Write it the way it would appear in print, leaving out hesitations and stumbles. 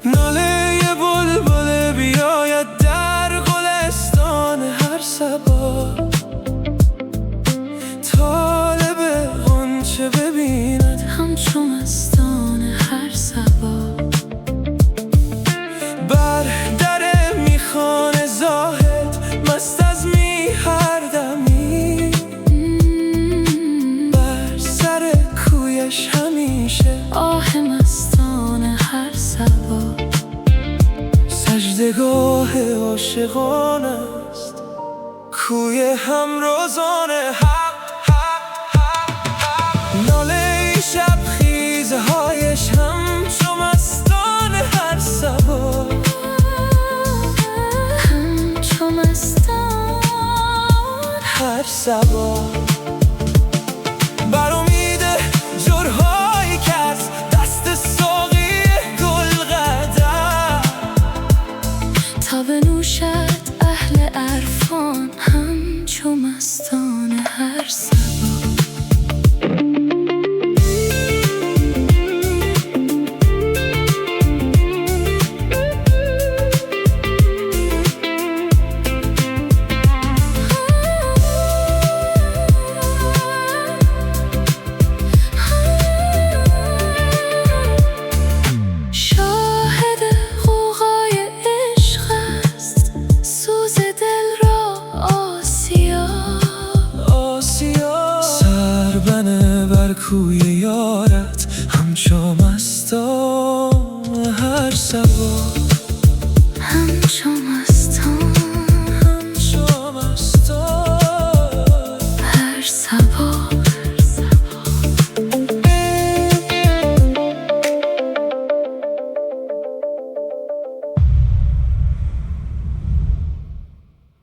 ناله یه بلبل بیاید در گلستان هر صبا، طالب غنچه ببیند همچو مستان هر صبا. بر در میخانه زاهد مست از می هر دمی، بر سر کویش همیشه آه مستان هر صبا. سجدگاه عاشقان است کوی همروزان حق. ناله شب خیزه هایش همچو مستان هر صبا، همچو مستان هر صبا. بر امید جرهایی که از دست ساقی گلقدر، تا بنوشد اهل عرفان همچو مستان هر صبا. کوی یارت همچو مستان هر صبا، همچو مستان